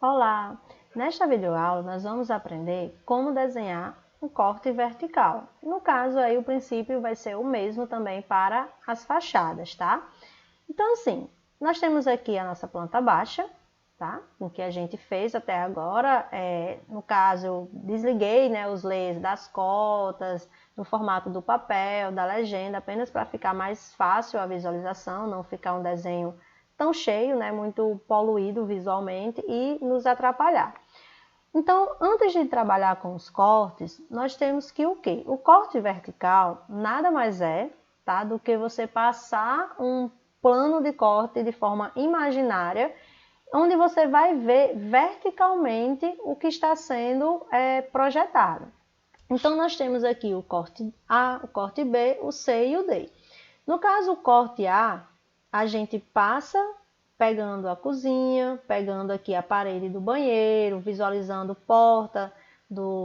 Olá! Nesta videoaula nós vamos aprender como desenhar um corte vertical. No caso aí o princípio vai ser o mesmo também para as fachadas, tá? Então assim, nós temos aqui a nossa planta baixa, tá? O que a gente fez até agora, no caso eu desliguei, né, os layers das cotas, no formato do papel, da legenda, apenas para ficar mais fácil a visualização, não ficar um desenho tão cheio, né, muito poluído visualmente e nos atrapalhar. Então, antes de trabalhar com os cortes, nós temos que o quê? O corte vertical nada mais é, tá, do que você passar um plano de corte de forma imaginária, onde você vai ver verticalmente o que está sendo projetado. Então, nós temos aqui o corte A, o corte B, o C e o D. No caso, o corte A, a gente passa pegando a cozinha, pegando aqui a parede do banheiro, visualizando porta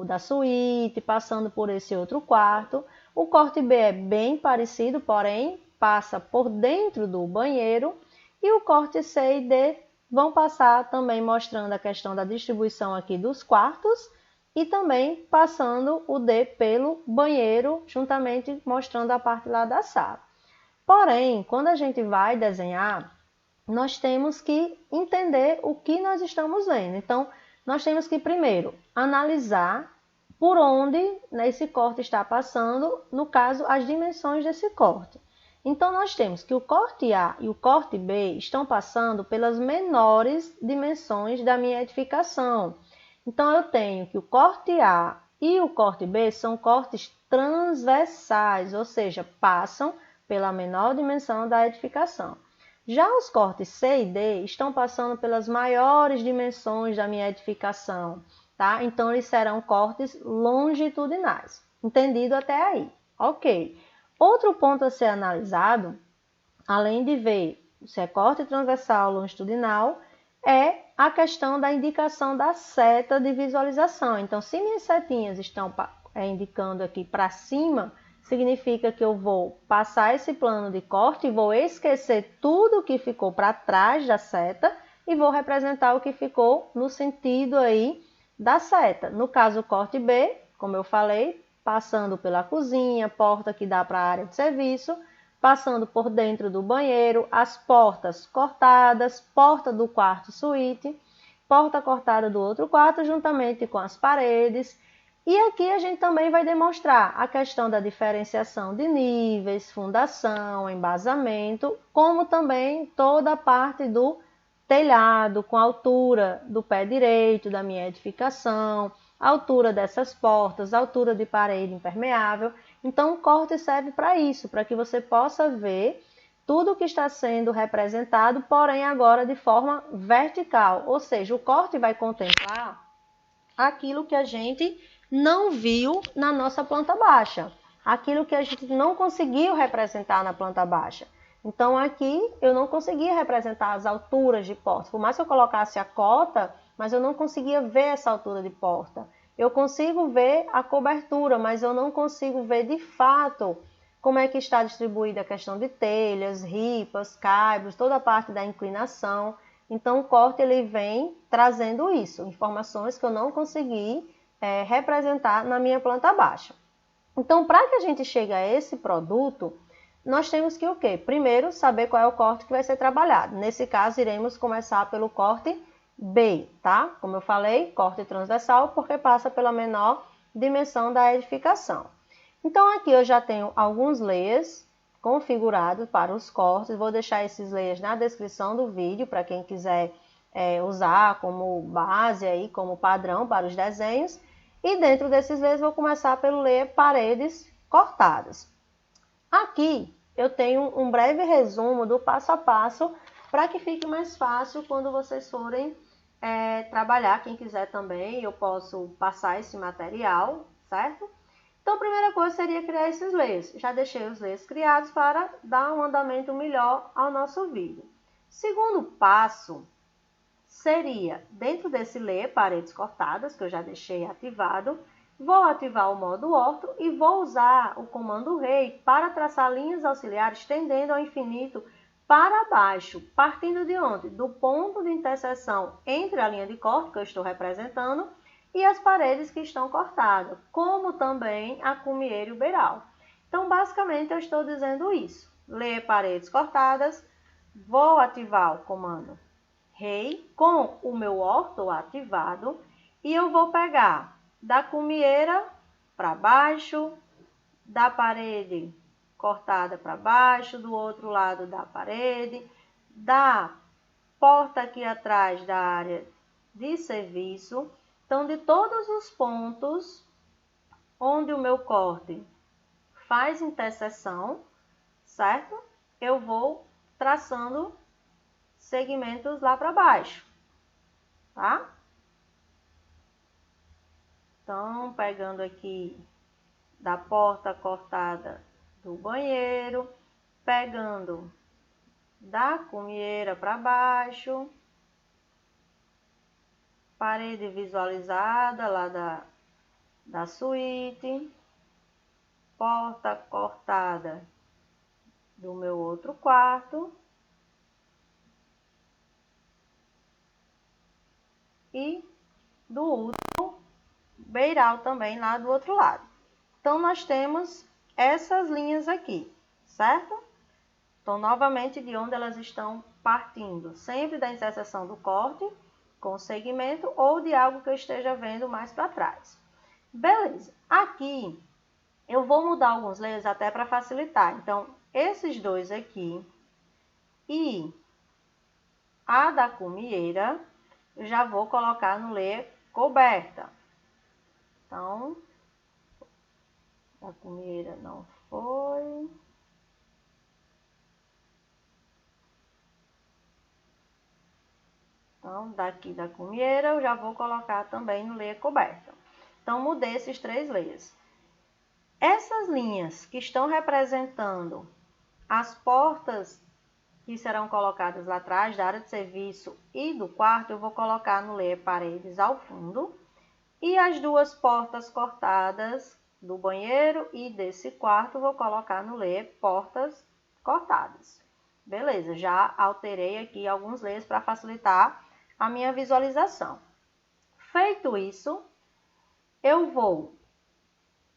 da suíte, passando por esse outro quarto. O corte B é bem parecido, porém passa por dentro do banheiro. E o corte C e D vão passar também mostrando a questão da distribuição aqui dos quartos e também passando o D pelo banheiro, juntamente mostrando a parte lá da sala. Porém, quando a gente vai desenhar, nós temos que entender o que nós estamos vendo. Então, nós temos que primeiro analisar por onde esse corte está passando, no caso, as dimensões desse corte. Então, nós temos que o corte A e o corte B estão passando pelas menores dimensões da minha edificação. Então, eu tenho que o corte A e o corte B são cortes transversais, ou seja, passam pela menor dimensão da edificação. Já os cortes C e D estão passando pelas maiores dimensões da minha edificação, tá? Então, eles serão cortes longitudinais. Entendido até aí? Ok. Outro ponto a ser analisado, além de ver se é corte transversal ou longitudinal, é a questão da indicação da seta de visualização. Então, se minhas setinhas estão indicando aqui para cima, significa que eu vou passar esse plano de corte e vou esquecer tudo que ficou para trás da seta e vou representar o que ficou no sentido aí da seta. No caso, o corte B, como eu falei, passando pela cozinha, porta que dá para a área de serviço, passando por dentro do banheiro, as portas cortadas, porta do quarto suíte, porta cortada do outro quarto, juntamente com as paredes. E aqui a gente também vai demonstrar a questão da diferenciação de níveis, fundação, embasamento, como também toda a parte do telhado, com a altura do pé direito da minha edificação, a altura dessas portas, a altura de parede impermeável. Então, o corte serve para isso, para que você possa ver tudo o que está sendo representado, porém agora de forma vertical. Ou seja, o corte vai contemplar aquilo que a gente não viu na nossa planta baixa, aquilo que a gente não conseguiu representar na planta baixa. Então, aqui eu não conseguia representar as alturas de porta. Por mais que eu colocasse a cota, mas eu não conseguia ver essa altura de porta. Eu consigo ver a cobertura, mas eu não consigo ver de fato como é que está distribuída a questão de telhas, ripas, caibros, toda a parte da inclinação. Então, o corte ele vem trazendo isso, informações que eu não consegui representar na minha planta baixa. Então, para que a gente chegue a esse produto, nós temos que o quê? Primeiro, saber qual é o corte que vai ser trabalhado. Nesse caso, iremos começar pelo corte B, tá? Como eu falei, corte transversal, porque passa pela menor dimensão da edificação. Então, aqui eu já tenho alguns layers configurados para os cortes. Vou deixar esses layers na descrição do vídeo, para quem quiser usar como base, aí, como padrão para os desenhos. E dentro desses layers, vou começar pelo layer paredes cortadas. Aqui eu tenho um breve resumo do passo a passo, para que fique mais fácil quando vocês forem trabalhar. Quem quiser também, eu posso passar esse material, certo? Então, a primeira coisa seria criar esses layers. Já deixei os layers criados para dar um andamento melhor ao nosso vídeo. Segundo passo seria, dentro desse layer paredes cortadas, que eu já deixei ativado, vou ativar o modo orto e vou usar o comando rei para traçar linhas auxiliares tendendo ao infinito para baixo, partindo de onde? Do ponto de interseção entre a linha de corte que eu estou representando e as paredes que estão cortadas, como também a cumieira e o beiral. Então, basicamente, eu estou dizendo isso. Ler paredes cortadas, vou ativar o comando Rei com o meu orto ativado e eu vou pegar da cumieira para baixo, da parede cortada para baixo, do outro lado da parede, da porta aqui atrás da área de serviço. Então, de todos os pontos onde o meu corte faz interseção, certo? Eu vou traçando segmentos lá para baixo, tá? Então, pegando aqui da porta cortada do banheiro, pegando da cumieira para baixo, parede visualizada lá da suíte, porta cortada do meu outro quarto e do último beiral também lá do outro lado. Então, nós temos essas linhas aqui, certo? Então, novamente, de onde elas estão partindo? Sempre da interseção do corte com o segmento ou de algo que eu esteja vendo mais para trás. Beleza. Aqui, eu vou mudar alguns layers até para facilitar. Então, esses dois aqui e a da cumieira, eu já vou colocar no layer coberta. Então, a cumieira não foi. Então, daqui da cumieira, eu já vou colocar também no layer coberta. Então, mudei esses três layers. Essas linhas que estão representando as portas que serão colocadas lá atrás da área de serviço e do quarto, eu vou colocar no layer paredes ao fundo. E as duas portas cortadas do banheiro e desse quarto, vou colocar no layer portas cortadas. Beleza, já alterei aqui alguns layers para facilitar a minha visualização. Feito isso, eu vou,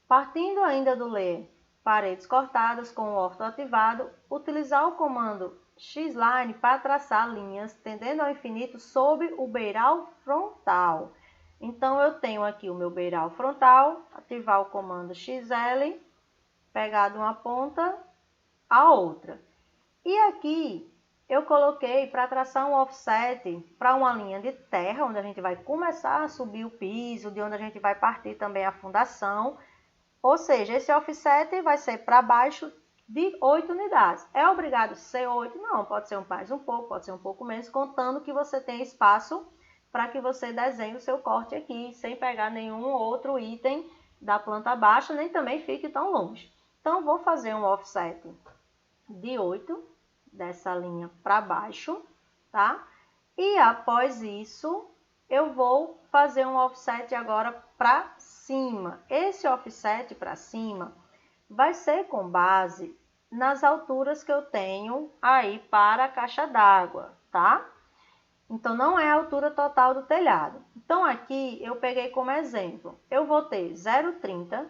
partindo ainda do layer paredes cortadas com o orto ativado, utilizar o comando Xline para traçar linhas tendendo ao infinito sobre o beiral frontal. Então, eu tenho aqui o meu beiral frontal, ativar o comando XL, pegar de uma ponta a outra. E aqui, eu coloquei para traçar um offset para uma linha de terra, onde a gente vai começar a subir o piso, de onde a gente vai partir também a fundação. Ou seja, esse offset vai ser para baixo de 8 unidades. É obrigado a ser 8? Não, pode ser mais um pouco, pode ser um pouco menos, contando que você tenha espaço para que você desenhe o seu corte aqui, sem pegar nenhum outro item da planta baixa, nem também fique tão longe. Então, vou fazer um offset de 8 dessa linha para baixo, tá? E após isso, eu vou fazer um offset agora para cima. Esse offset para cima vai ser com base nas alturas que eu tenho aí para a caixa d'água, tá? Então, não é a altura total do telhado. Então, aqui eu peguei como exemplo, eu vou ter 0,30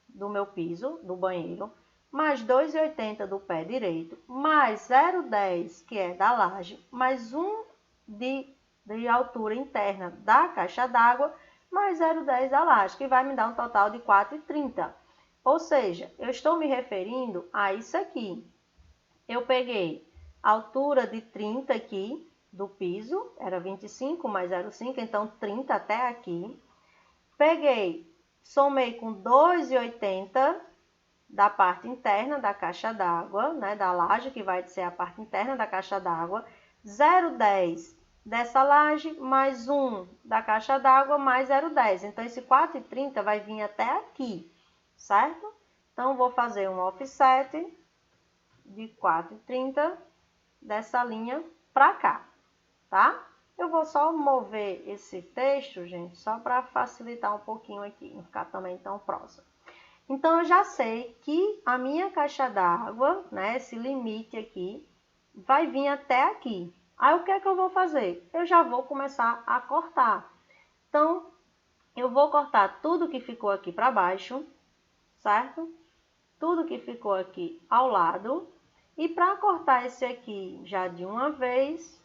do meu piso, do banheiro, mais 2,80 do pé direito, mais 0,10 que é da laje, mais 1 de altura interna da caixa d'água, mais 0,10 da laje, que vai me dar um total de 4,30. Ou seja, eu estou me referindo a isso aqui. Eu peguei a altura de 30 aqui do piso, era 25 mais 0,5, então 30 até aqui. Peguei, somei com 2,80 da parte interna da caixa d'água, né, da laje, que vai ser a parte interna da caixa d'água, 0,10 dessa laje, mais 1 da caixa d'água, mais 0,10. Então, esse 4,30 vai vir até aqui, certo? Então, vou fazer um offset de 4,30 dessa linha para cá, tá? Eu vou só mover esse texto, gente, só para facilitar um pouquinho aqui, não ficar também tão próximo. Então, eu já sei que a minha caixa d'água, né, esse limite aqui, vai vir até aqui. Aí, o que é que eu vou fazer? Eu já vou começar a cortar. Então, eu vou cortar tudo que ficou aqui para baixo, certo? Tudo que ficou aqui ao lado. E para cortar esse aqui já de uma vez,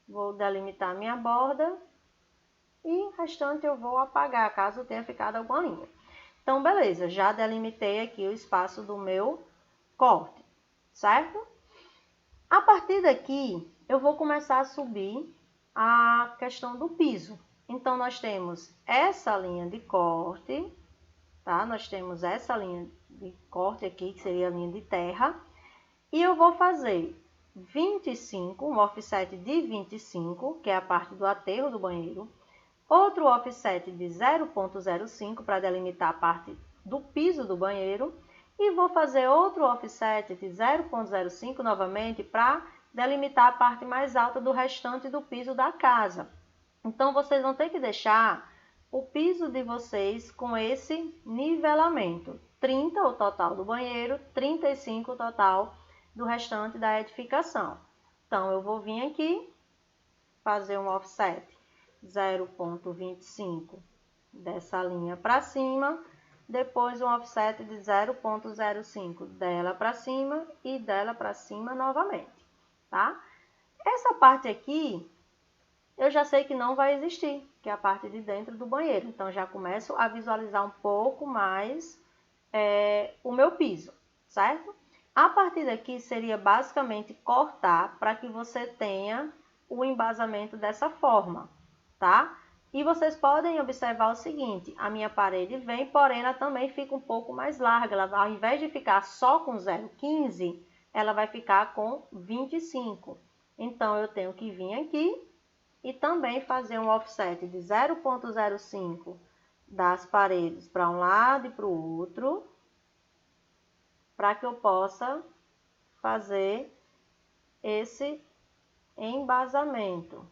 vou delimitar minha borda e o restante eu vou apagar, caso tenha ficado alguma linha. Então, beleza, já delimitei aqui o espaço do meu corte, certo? A partir daqui, eu vou começar a subir a questão do piso. Então, nós temos essa linha de corte, tá? Nós temos essa linha de corte aqui, que seria a linha de terra. E eu vou fazer 25, um offset de 25, que é a parte do aterro do banheiro. Outro offset de 0,05 para delimitar a parte do piso do banheiro. E vou fazer outro offset de 0,05 novamente para delimitar a parte mais alta do restante do piso da casa. Então, vocês vão ter que deixar o piso de vocês com esse nivelamento. 30 o total do banheiro, 35 o total do restante da edificação. Então, eu vou vir aqui, fazer um offset 0,25 dessa linha para cima, depois um offset de 0,05 dela para cima e dela para cima novamente, tá? Essa parte aqui, eu já sei que não vai existir, que é a parte de dentro do banheiro. Então, já começo a visualizar um pouco mais o meu piso, certo? A partir daqui, seria basicamente cortar para que você tenha o embasamento dessa forma, tá? E vocês podem observar o seguinte, a minha parede vem, porém ela também fica um pouco mais larga. Ela, ao invés de ficar só com 0,15, ela vai ficar com 25. Então, eu tenho que vir aqui e também fazer um offset de 0,05 das paredes para um lado e para o outro, para que eu possa fazer esse embasamento.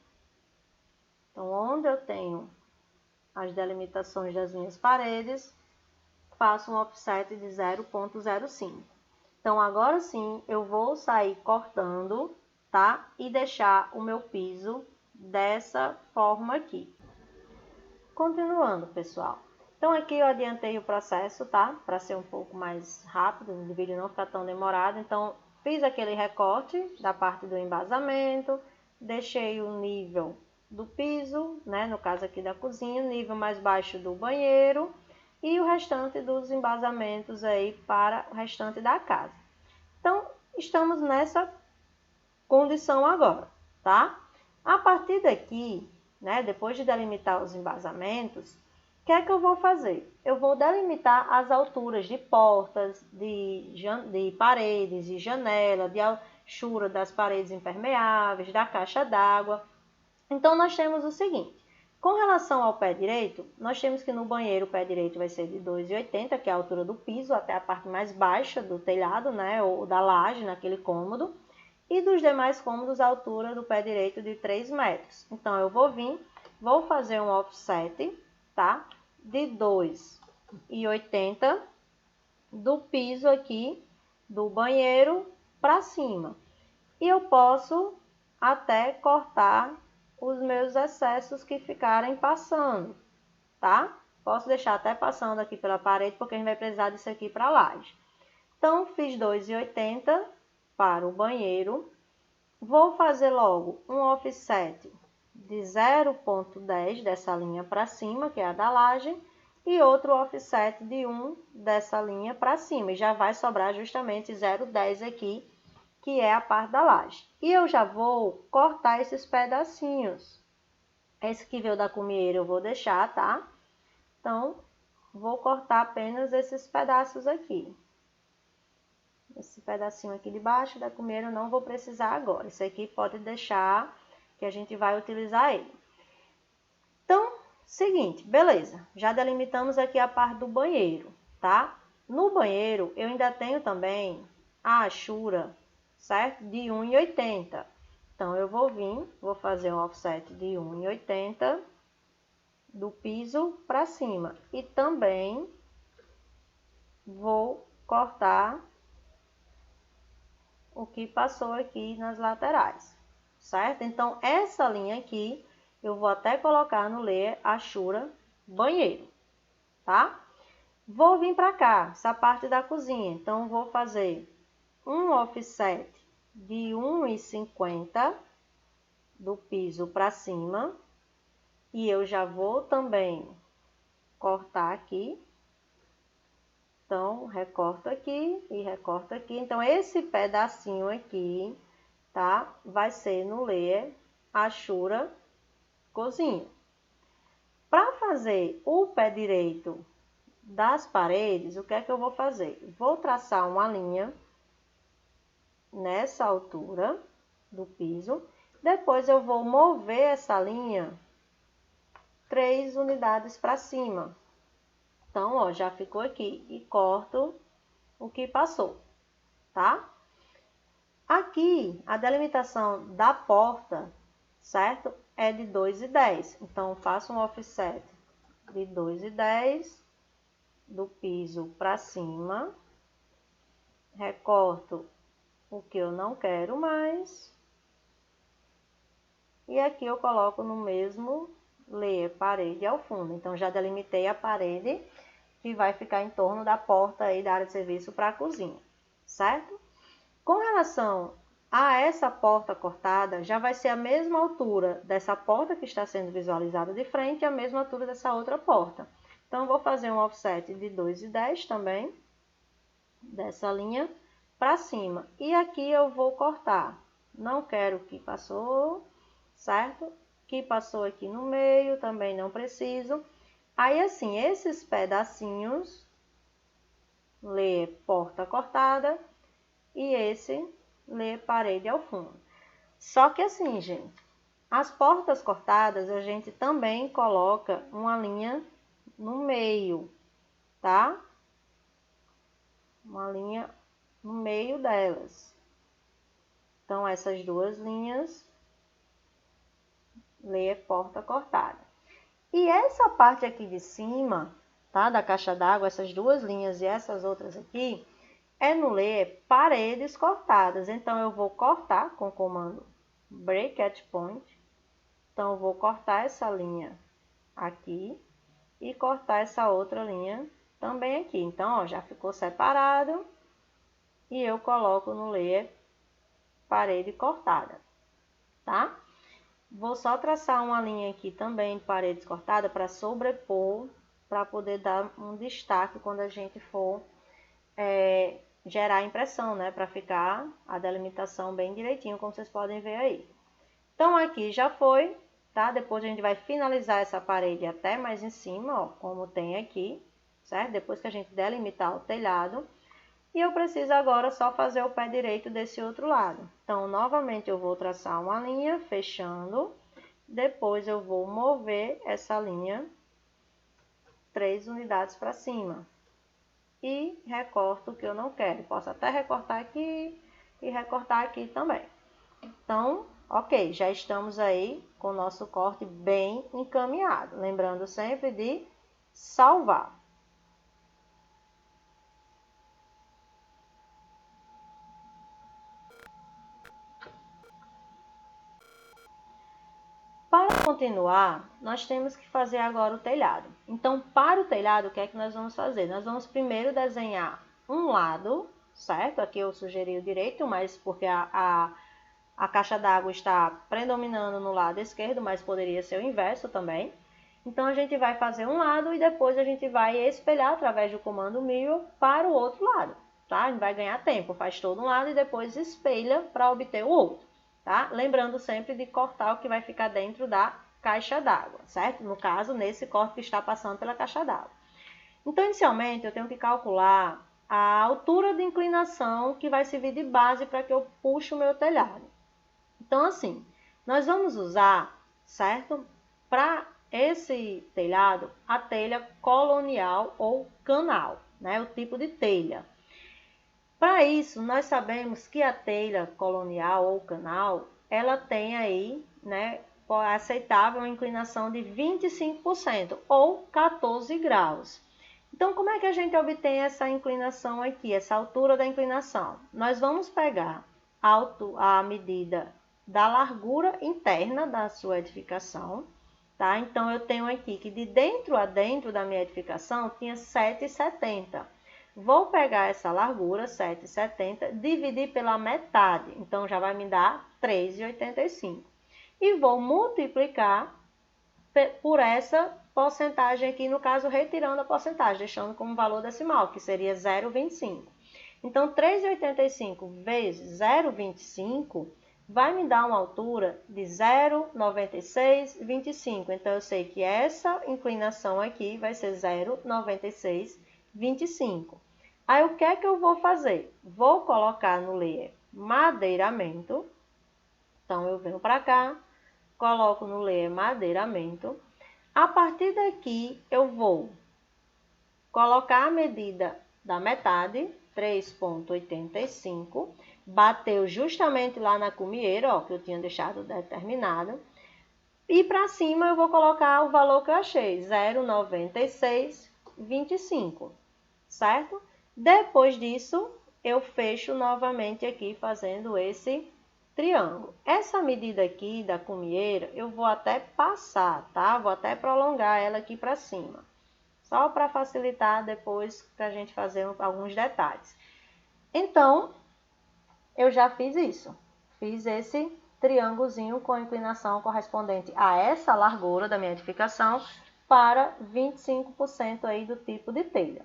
Então, onde eu tenho as delimitações das minhas paredes, faço um offset de 0,05. Então, agora sim, eu vou sair cortando, tá? E deixar o meu piso dessa forma aqui. Continuando, pessoal. Então, aqui eu adiantei o processo, tá? Para ser um pouco mais rápido, o vídeo não ficar tão demorado. Então, fiz aquele recorte da parte do embasamento, deixei o nível do piso, né? No caso aqui da cozinha, nível mais baixo do banheiro e o restante dos embasamentos aí para o restante da casa. Então, estamos nessa condição agora, tá? A partir daqui, né? Depois de delimitar os embasamentos, o que é que eu vou fazer? Eu vou delimitar as alturas de portas, de paredes, de janela, de altura das paredes impermeáveis, da caixa d'água. Então, nós temos o seguinte. Com relação ao pé direito, nós temos que no banheiro o pé direito vai ser de 2,80, que é a altura do piso, até a parte mais baixa do telhado, né? Ou da laje, naquele cômodo. E dos demais cômodos, a altura do pé direito de 3 metros. Então, eu vou vir, vou fazer um offset, tá? De 2,80 do piso aqui do banheiro para cima. E eu posso até cortar os meus excessos que ficarem passando, tá? Posso deixar até passando aqui pela parede, porque a gente vai precisar disso aqui para a laje. Então, fiz 2,80 para o banheiro. Vou fazer logo um offset de 0,10 dessa linha para cima, que é a da laje, e outro offset de 1 dessa linha para cima. E já vai sobrar justamente 0,10 aqui, que é a parte da laje. E eu já vou cortar esses pedacinhos. Esse que veio da cumieira eu vou deixar, tá? Então, vou cortar apenas esses pedaços aqui. Esse pedacinho aqui de baixo da cumieira eu não vou precisar agora. Esse aqui pode deixar, que a gente vai utilizar ele. Então, seguinte, beleza. Já delimitamos aqui a parte do banheiro, tá? No banheiro, eu ainda tenho também a achura, certo? De 1,80. Então, eu vou vir, vou fazer um offset de 1,80 do piso para cima. E também vou cortar o que passou aqui nas laterais, certo? Então, essa linha aqui, eu vou até colocar no layer Ashura banheiro, tá? Vou vir para cá, essa parte da cozinha. Então, vou fazer um offset de 1,50 do piso para cima. E eu já vou também cortar aqui. Então, recorto aqui e recorto aqui. Então, esse pedacinho aqui, tá? Vai ser no layer Ashura cozinha. Para fazer o pé direito das paredes, o que é que eu vou fazer? Vou traçar uma linha nessa altura do piso. Depois eu vou mover essa linha 3 unidades para cima. Então, ó, já ficou aqui e corto o que passou, tá? Aqui, a delimitação da porta, certo? É de 2,10. Então, faço um offset de 2,10 do piso para cima. Recorto o que eu não quero mais. E aqui eu coloco no mesmo layer parede ao fundo. Então, já delimitei a parede que vai ficar em torno da porta aí da área de serviço para a cozinha, certo? Com relação a essa porta cortada, já vai ser a mesma altura dessa porta que está sendo visualizada de frente e a mesma altura dessa outra porta. Então, eu vou fazer um offset de 2,10 também, dessa linha para cima. E aqui eu vou cortar. Não quero que passou, certo? Que passou aqui no meio, também não preciso. Aí, assim, esses pedacinhos, layer porta cortada e esse layer parede ao fundo. Só que assim, gente, as portas cortadas a gente também coloca uma linha no meio, tá? Uma linha no meio delas. Então, essas duas linhas, layer porta cortada. E essa parte aqui de cima, tá? Da caixa d'água, essas duas linhas e essas outras aqui, é no layer paredes cortadas. Então, eu vou cortar com o comando Break at Point. Então, eu vou cortar essa linha aqui e cortar essa outra linha também aqui. Então, ó, já ficou separado e eu coloco no layer parede cortada, tá? Vou só traçar uma linha aqui também de paredes cortadas para sobrepor, para poder dar um destaque quando a gente for gerar a impressão, né? Para ficar a delimitação bem direitinho, como vocês podem ver aí. Então, aqui já foi, tá? Depois a gente vai finalizar essa parede até mais em cima, ó, como tem aqui, certo? Depois que a gente delimitar o telhado. E eu preciso agora só fazer o pé direito desse outro lado. Então, novamente eu vou traçar uma linha, fechando. Depois eu vou mover essa linha 3 unidades para cima. E recorto o que eu não quero. Posso até recortar aqui e recortar aqui também. Então, ok, já estamos aí com o nosso corte bem encaminhado. Lembrando sempre de salvar. Para continuar, nós temos que fazer agora o telhado. Então, para o telhado, o que é que nós vamos fazer? Nós vamos primeiro desenhar um lado, certo? Aqui eu sugeri o direito, mas porque a caixa d'água está predominando no lado esquerdo, mas poderia ser o inverso também. Então, a gente vai fazer um lado e depois a gente vai espelhar através do comando Mirror para o outro lado, tá? A gente vai ganhar tempo, faz todo um lado e depois espelha para obter o outro. Tá? Lembrando sempre de cortar o que vai ficar dentro da caixa d'água, certo? No caso, nesse corte que está passando pela caixa d'água. Então, inicialmente, eu tenho que calcular a altura de inclinação que vai servir de base para que eu puxe o meu telhado. Então, assim, nós vamos usar, certo? Para esse telhado, a telha colonial ou canal, né? O tipo de telha. Para isso, nós sabemos que a telha colonial ou canal, ela tem aí, né, aceitável uma inclinação de 25% ou 14 graus. Então, como é que a gente obtém essa inclinação aqui, essa altura da inclinação? Nós vamos pegar a medida da largura interna da sua edificação, tá? Então, eu tenho aqui que de dentro a dentro da minha edificação tinha 7,70. Vou pegar essa largura, 7,70, dividir pela metade. Então, já vai me dar 3,85. E vou multiplicar por essa porcentagem aqui, no caso, retirando a porcentagem, deixando como valor decimal, que seria 0,25. Então, 3,85 vezes 0,25 vai me dar uma altura de 0,9625. Então, eu sei que essa inclinação aqui vai ser 0,9625. Aí, o que é que eu vou fazer? Vou colocar no layer madeiramento. Então, eu venho para cá, coloco no layer madeiramento. A partir daqui, eu vou colocar a medida da metade, 3,85. Bateu justamente lá na cumieira, ó, que eu tinha deixado determinado. E para cima, eu vou colocar o valor que eu achei, 0,9625, certo? Depois disso, eu fecho novamente aqui, fazendo esse triângulo. Essa medida aqui da cumieira, eu vou até passar, tá? Vou até prolongar ela aqui para cima. Só para facilitar depois que a gente fazer alguns detalhes. Então, eu já fiz isso. Fiz esse triângulozinho com inclinação correspondente a essa largura da minha edificação para 25% aí do tipo de telha.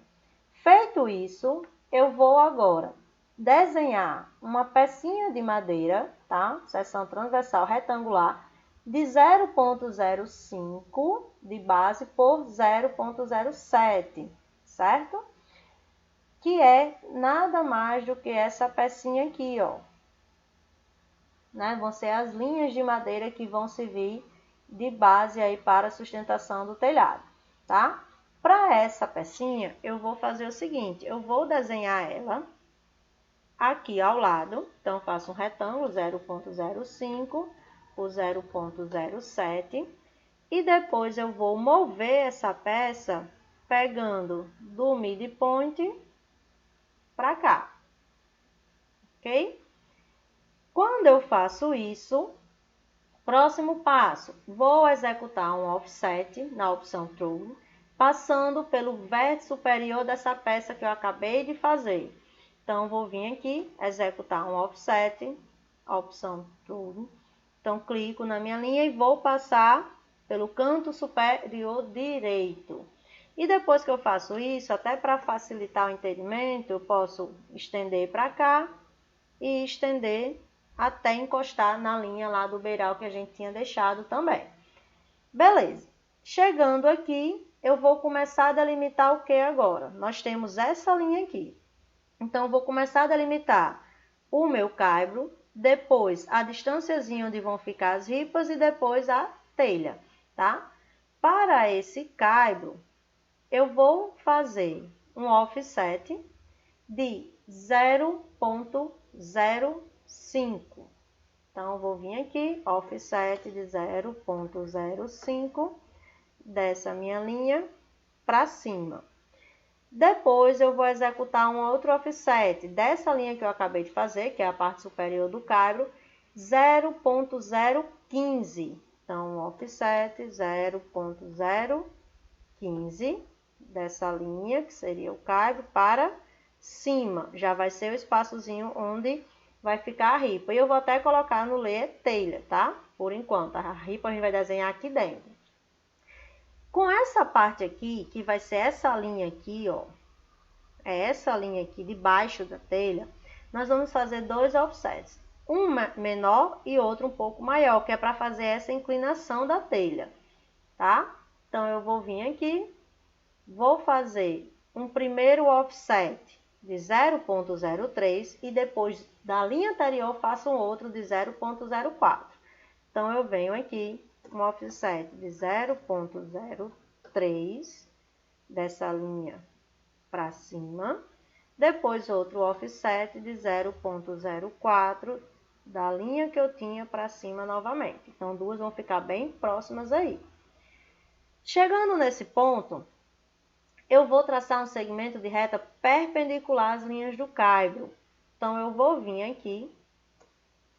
Feito isso, eu vou agora desenhar uma pecinha de madeira, tá? Seção transversal retangular de 0,05 de base por 0,07, certo? Que é nada mais do que essa pecinha aqui, ó. Né? Vão ser as linhas de madeira que vão servir de base aí para a sustentação do telhado, tá? Para essa pecinha, eu vou fazer o seguinte, eu vou desenhar ela aqui ao lado. Então, faço um retângulo 0,05 por 0,07 e depois eu vou mover essa peça pegando do midpoint para cá, ok? Quando eu faço isso, próximo passo, vou executar um offset na opção True, passando pelo vértice superior dessa peça que eu acabei de fazer. Então, vou vir aqui, executar um offset, a opção True. Então, clico na minha linha e vou passar pelo canto superior direito. E depois que eu faço isso, até para facilitar o entendimento, eu posso estender para cá e estender até encostar na linha lá do beiral que a gente tinha deixado também. Beleza. Chegando aqui, eu vou começar a delimitar o que agora? Nós temos essa linha aqui. Então, eu vou começar a delimitar o meu caibro, depois a distânciazinha onde vão ficar as ripas e depois a telha, tá? Para esse caibro, eu vou fazer um offset de 0,05. Então, eu vou vir aqui, offset de 0,05 dessa minha linha para cima. Depois, eu vou executar um outro offset dessa linha que eu acabei de fazer, que é a parte superior do caibro, 0,015. Então, offset 0,015 dessa linha, que seria o caibro, para cima. Já vai ser o espaçozinho onde vai ficar a ripa. E eu vou até colocar no layer telha, tá? Por enquanto, a ripa a gente vai desenhar aqui dentro. Com essa parte aqui, que vai ser essa linha aqui, ó, é essa linha aqui debaixo da telha, nós vamos fazer dois offsets. Um menor e outro um pouco maior, que é para fazer essa inclinação da telha, tá? Então, eu vou vir aqui, vou fazer um primeiro offset de 0,03 e depois da linha anterior faço um outro de 0,04. Então, eu venho aqui, um offset de 0,03 dessa linha para cima, depois outro offset de 0,04 da linha que eu tinha para cima novamente. Então, duas vão ficar bem próximas aí. Chegando nesse ponto, eu vou traçar um segmento de reta perpendicular às linhas do caibro. Então, eu vou vir aqui,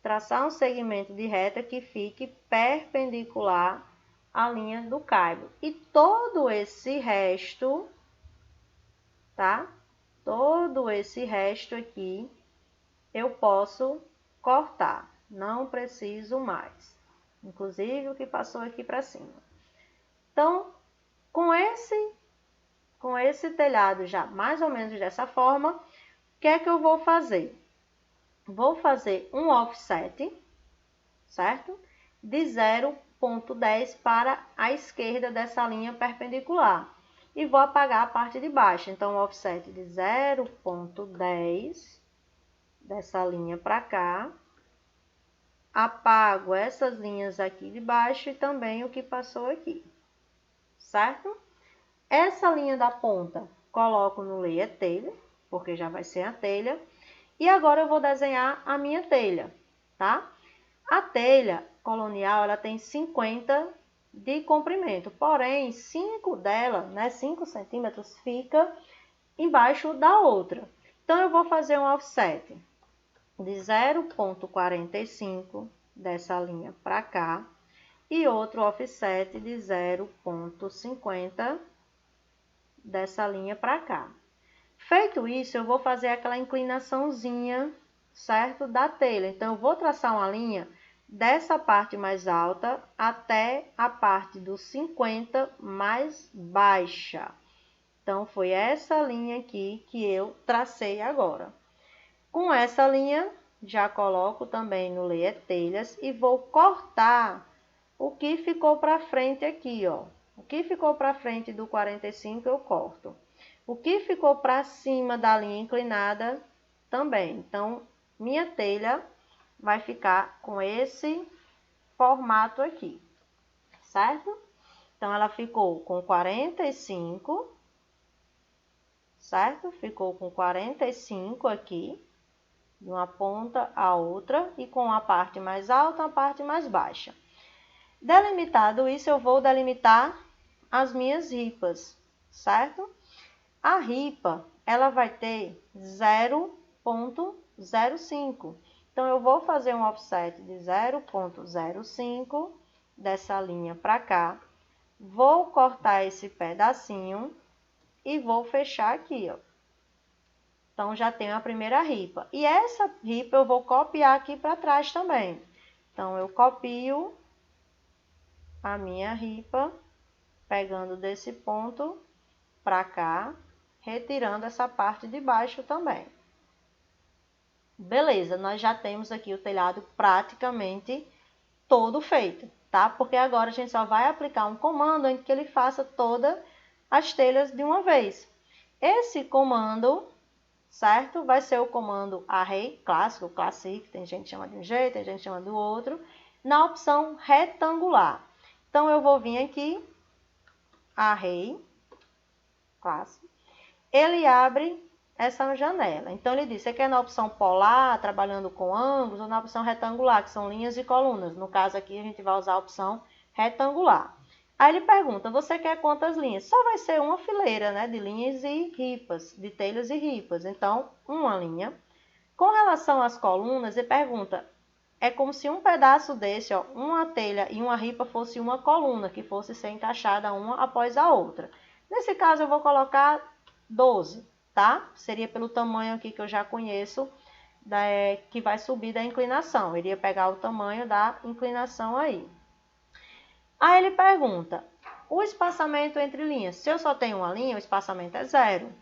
traçar um segmento de reta que fique perpendicular à linha do caibo. E todo esse resto, tá? Todo esse resto aqui eu posso cortar, não preciso mais. Inclusive o que passou aqui para cima. Então, com esse telhado já mais ou menos dessa forma, o que é que eu vou fazer? Vou fazer um offset, certo? De 0,10 para a esquerda dessa linha perpendicular. E vou apagar a parte de baixo. Então, offset de 0,10 dessa linha para cá. Apago essas linhas aqui de baixo e também o que passou aqui, certo? Essa linha da ponta coloco no layer telha, porque já vai ser a telha. E agora eu vou desenhar a minha telha, tá? A telha colonial, ela tem 50 de comprimento, porém 5 dela, né, 5 centímetros, fica embaixo da outra. Então, eu vou fazer um offset de 0,45 dessa linha para cá e outro offset de 0,50 dessa linha para cá. Feito isso, eu vou fazer aquela inclinaçãozinha, certo? Da telha. Então, eu vou traçar uma linha dessa parte mais alta até a parte dos 50 mais baixa. Então, foi essa linha aqui que eu tracei agora. Com essa linha, já coloco também no layer telhas e vou cortar o que ficou para frente aqui, ó. O que ficou para frente do 45 eu corto. O que ficou para cima da linha inclinada também. Então, minha telha vai ficar com esse formato aqui, certo? Então, ela ficou com 45, certo? Ficou com 45 aqui, de uma ponta à outra, e com a parte mais alta, a parte mais baixa. Delimitado isso, eu vou delimitar as minhas ripas, certo? A ripa, ela vai ter 0,05. Então, eu vou fazer um offset de 0,05 dessa linha para cá. Vou cortar esse pedacinho e vou fechar aqui, ó. Então, já tenho a primeira ripa. E essa ripa eu vou copiar aqui para trás também. Então, eu copio a minha ripa, pegando desse ponto para cá, retirando essa parte de baixo também. Beleza, nós já temos aqui o telhado praticamente todo feito, tá? Porque agora a gente só vai aplicar um comando em que ele faça todas as telhas de uma vez. Esse comando, certo? Vai ser o comando array, clássico, classic, tem gente que chama de um jeito, tem gente que chama do outro, na opção retangular. Então, eu vou vir aqui, array, clássico, ele abre essa janela. Então, ele diz, você quer na opção polar, trabalhando com ângulos, ou na opção retangular, que são linhas e colunas. No caso aqui, a gente vai usar a opção retangular. Aí ele pergunta, você quer quantas linhas? Só vai ser uma fileira, né, de linhas e ripas, de telhas e ripas. Então, uma linha. Com relação às colunas, ele pergunta, é como se um pedaço desse, ó, uma telha e uma ripa fosse uma coluna, que fosse ser encaixada uma após a outra. Nesse caso, eu vou colocar 12, tá? Seria pelo tamanho aqui que eu já conheço, que vai subir da inclinação. Eu iria pegar o tamanho da inclinação aí. Aí ele pergunta, o espaçamento entre linhas. Se eu só tenho uma linha, o espaçamento é 0.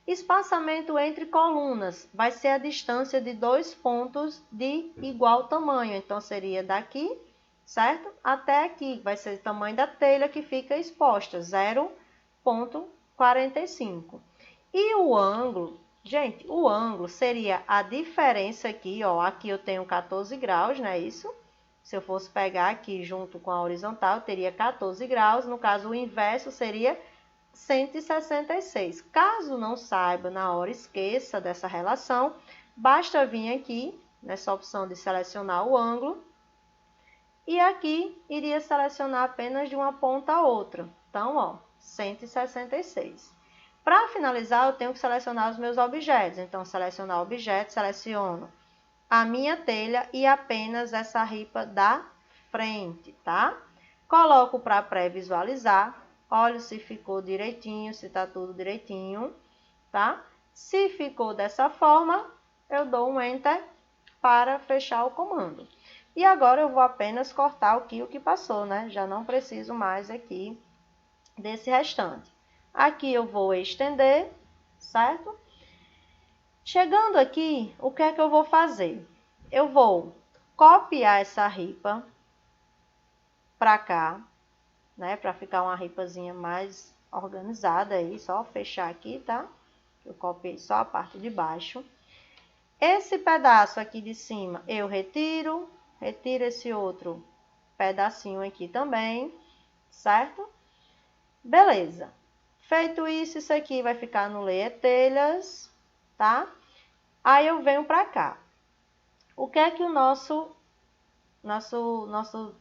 Espaçamento entre colunas vai ser a distância de dois pontos de igual tamanho. Então, seria daqui, certo? Até aqui. Vai ser o tamanho da telha que fica exposta, 0,45. E o ângulo, gente, o ângulo seria a diferença aqui, ó. Aqui eu tenho 14 graus, não é isso? Se eu fosse pegar aqui junto com a horizontal, eu teria 14 graus. No caso, o inverso seria 166. Caso não saiba, na hora esqueça dessa relação, basta vir aqui, nessa opção de selecionar o ângulo, e aqui iria selecionar apenas de uma ponta a outra. Então, ó, 166. Para finalizar, eu tenho que selecionar os meus objetos. Então, selecionar objeto, seleciono a minha telha e apenas essa ripa da frente, tá? Coloco para pré-visualizar, olho se ficou direitinho, se tá tudo direitinho, tá? Se ficou dessa forma, eu dou um Enter para fechar o comando. E agora eu vou apenas cortar o que passou, né? Já não preciso mais aqui desse restante. Aqui eu vou estender, certo? Chegando aqui, o que é que eu vou fazer? Eu vou copiar essa ripa para cá, né? Para ficar uma ripazinha mais organizada aí, só fechar aqui, tá? Eu copiei só a parte de baixo. Esse pedaço aqui de cima eu retiro esse outro pedacinho aqui também, certo? Beleza. Feito isso, isso aqui vai ficar no Leia Telhas, tá? Aí eu venho para cá. O que é que o nosso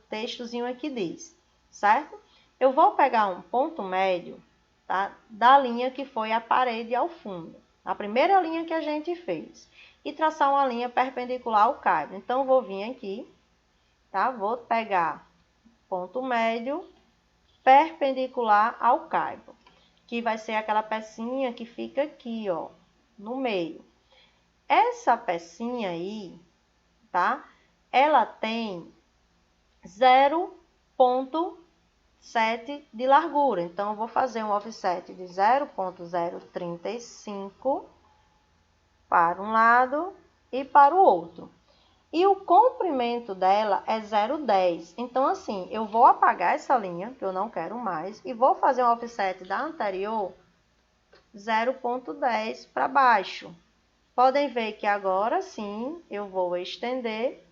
textozinho aqui diz, certo? Eu vou pegar um ponto médio, tá? Da linha que foi a parede ao fundo, a primeira linha que a gente fez, e traçar uma linha perpendicular ao caibro. Então, vou vir aqui, tá? Vou pegar ponto médio perpendicular ao caibro, que vai ser aquela pecinha que fica aqui, ó, no meio. Essa pecinha aí, tá? Ela tem 0,7 de largura. Então, eu vou fazer um offset de 0,035 para um lado e para o outro. E o comprimento dela é 0,10. Então, assim, eu vou apagar essa linha, que eu não quero mais, e vou fazer um offset da anterior 0,10 para baixo. Podem ver que agora sim eu vou estender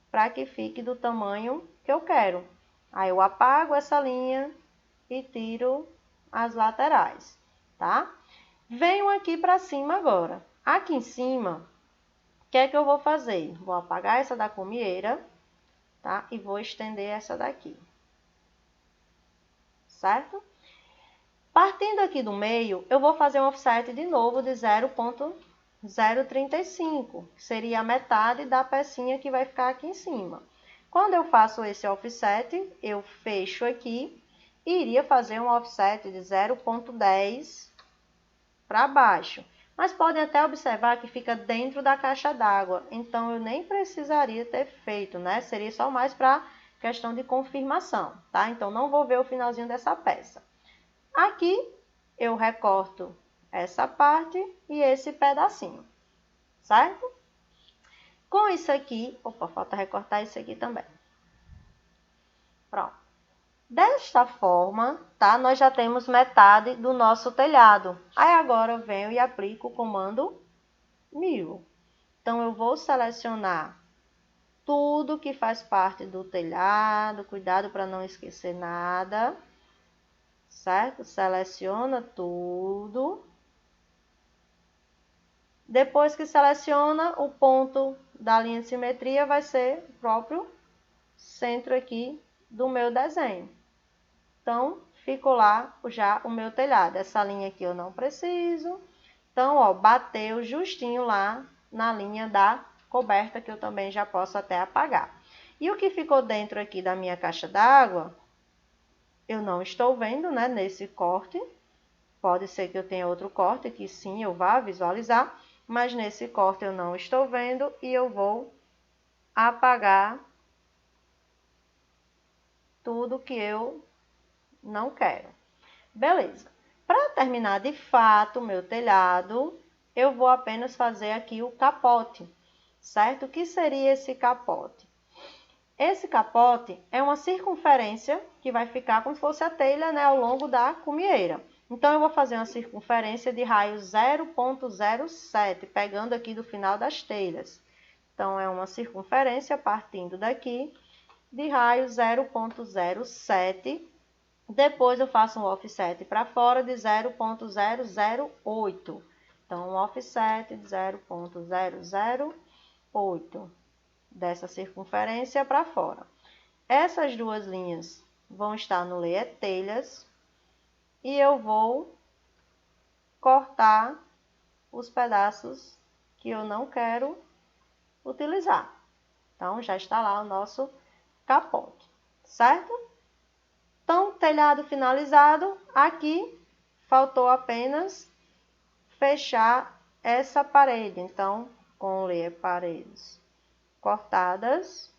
para que fique do tamanho que eu quero. Aí eu apago essa linha e tiro as laterais, tá? Venho aqui para cima agora. Aqui em cima, o que é que eu vou fazer? Vou apagar essa da cumieira, tá? E vou estender essa daqui, certo? Partindo aqui do meio, eu vou fazer um offset de novo de 0,035, que seria a metade da pecinha que vai ficar aqui em cima. Quando eu faço esse offset, eu fecho aqui e iria fazer um offset de 0,10 para baixo. Mas podem até observar que fica dentro da caixa d'água, então eu nem precisaria ter feito, né? Seria só mais para questão de confirmação, tá? Então, não vou ver o finalzinho dessa peça. Aqui, eu recorto essa parte e esse pedacinho, certo? Com isso aqui, opa, falta recortar isso aqui também. Pronto. Desta forma, tá? Nós já temos metade do nosso telhado. Aí agora eu venho e aplico o comando Mirror. Então, eu vou selecionar tudo que faz parte do telhado. Cuidado para não esquecer nada. Certo? Seleciona tudo. Depois que seleciona, o ponto da linha de simetria vai ser o próprio centro aqui do meu desenho. Então, ficou lá já o meu telhado. Essa linha aqui eu não preciso. Então, ó, bateu justinho lá na linha da coberta, que eu também já posso até apagar. E o que ficou dentro aqui da minha caixa d'água, eu não estou vendo, né, nesse corte. Pode ser que eu tenha outro corte, que sim, eu vá visualizar. Mas nesse corte eu não estou vendo e eu vou apagar tudo que eu não quero. Beleza. Para terminar de fato o meu telhado, eu vou apenas fazer aqui o capote, certo? O que seria esse capote? Esse capote é uma circunferência que vai ficar como se fosse a telha, né, ao longo da cumieira. Então, eu vou fazer uma circunferência de raio 0,07, pegando aqui do final das telhas. Então, é uma circunferência partindo daqui de raio 0,07. Depois, eu faço um offset para fora de 0,008. Então, um offset de 0,008 dessa circunferência para fora. Essas duas linhas vão estar no Leia Telhas. E eu vou cortar os pedaços que eu não quero utilizar. Então, já está lá o nosso capote, certo? Então, telhado finalizado, aqui faltou apenas fechar essa parede. Então, com paredes cortadas,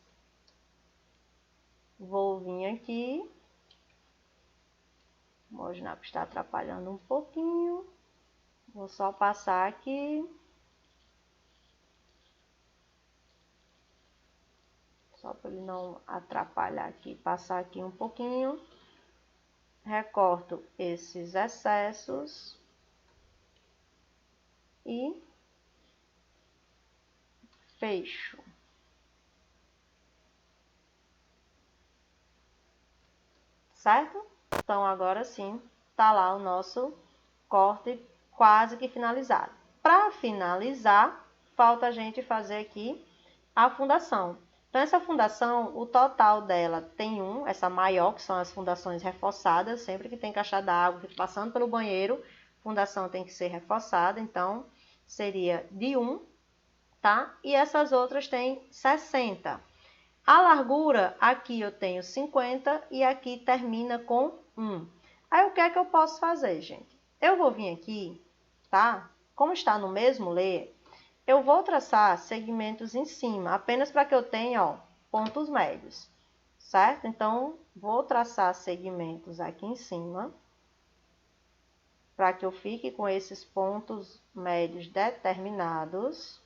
vou vir aqui, o snap está atrapalhando um pouquinho, vou só passar aqui, só para ele não atrapalhar aqui, passar aqui um pouquinho, recorto esses excessos e fecho. Certo? Então, agora sim, tá lá o nosso corte quase que finalizado. Para finalizar, falta a gente fazer aqui a fundação. Então, essa fundação, o total dela tem essa maior, que são as fundações reforçadas. Sempre que tem caixa d'água passando pelo banheiro, fundação tem que ser reforçada. Então, seria de 1, tá? E essas outras têm 60. A largura, aqui eu tenho 50 e aqui termina com 1. Aí, o que é que eu posso fazer, gente? Eu vou vir aqui, tá? Como está no mesmo layer, eu vou traçar segmentos em cima, apenas para que eu tenha, ó, pontos médios, certo? Então, vou traçar segmentos aqui em cima, para que eu fique com esses pontos médios determinados.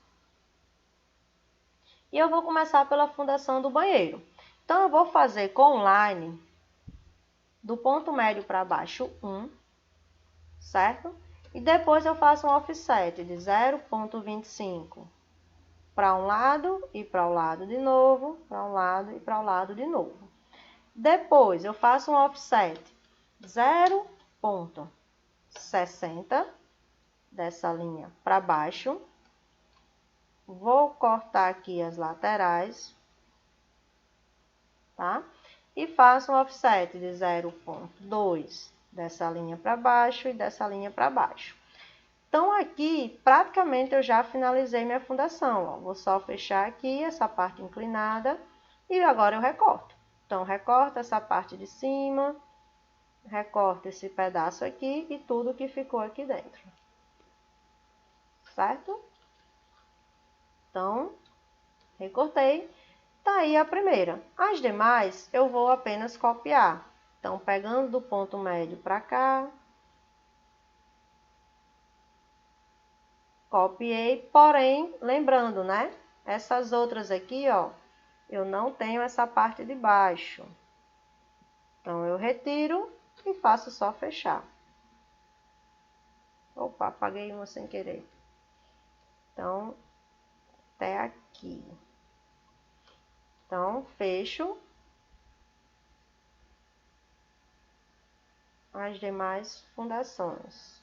E eu vou começar pela fundação do banheiro. Então, eu vou fazer com line do ponto médio para baixo 1, certo? E depois eu faço um offset de 0,25 para um lado e para o lado de novo, para um lado e para o lado de novo. Depois eu faço um offset 0,60 dessa linha para baixo. Vou cortar aqui as laterais, tá? E faço um offset de 0,2 dessa linha para baixo e dessa linha para baixo. Então, aqui, praticamente, eu já finalizei minha fundação, ó. Vou só fechar aqui essa parte inclinada e agora eu recorto. Então, recorto essa parte de cima, recorto esse pedaço aqui e tudo que ficou aqui dentro. Certo? Então, recortei. Tá aí a primeira. As demais, eu vou apenas copiar. Então, pegando do ponto médio para cá, copiei, porém, lembrando, né? Essas outras aqui, ó, eu não tenho essa parte de baixo. Então, eu retiro e faço só fechar. Opa, apaguei uma sem querer. Então, até aqui. Então, fecho as demais fundações.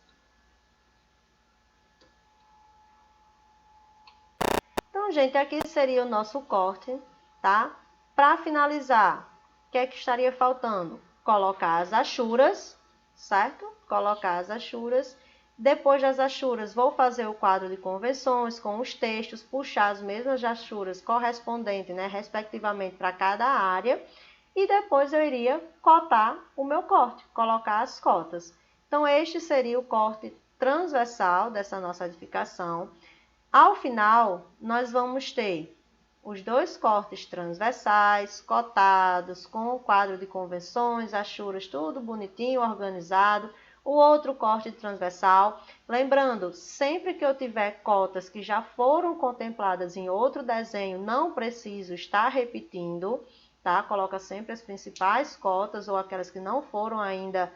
Então, gente, aqui seria o nosso corte, tá? Para finalizar, o que é que estaria faltando? Colocar as achuras, certo? Colocar as achuras. Depois das achuras, vou fazer o quadro de convenções com os textos, puxar as mesmas achuras correspondentes, né, respectivamente para cada área. E depois eu iria cotar o meu corte, colocar as cotas. Então, este seria o corte transversal dessa nossa edificação. Ao final, nós vamos ter os dois cortes transversais, cotados, com o quadro de convenções, achuras, tudo bonitinho, organizado. O outro corte transversal, lembrando, sempre que eu tiver cotas que já foram contempladas em outro desenho, não preciso estar repetindo, tá? Coloca sempre as principais cotas ou aquelas que não foram ainda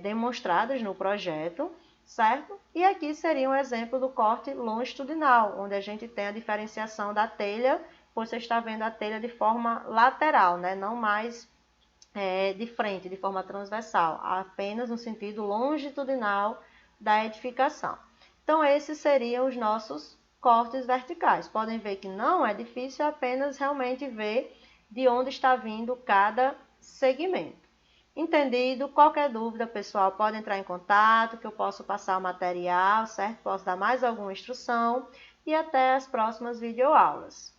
demonstradas no projeto, certo? E aqui seria um exemplo do corte longitudinal, onde a gente tem a diferenciação da telha, você está vendo a telha de forma lateral, né? Não mais de frente, de forma transversal, apenas no sentido longitudinal da edificação. Então, esses seriam os nossos cortes verticais. Podem ver que não é difícil, é apenas realmente ver de onde está vindo cada segmento. Entendido? Qualquer dúvida, pessoal, pode entrar em contato, que eu posso passar o material, certo? Posso dar mais alguma instrução e até as próximas videoaulas.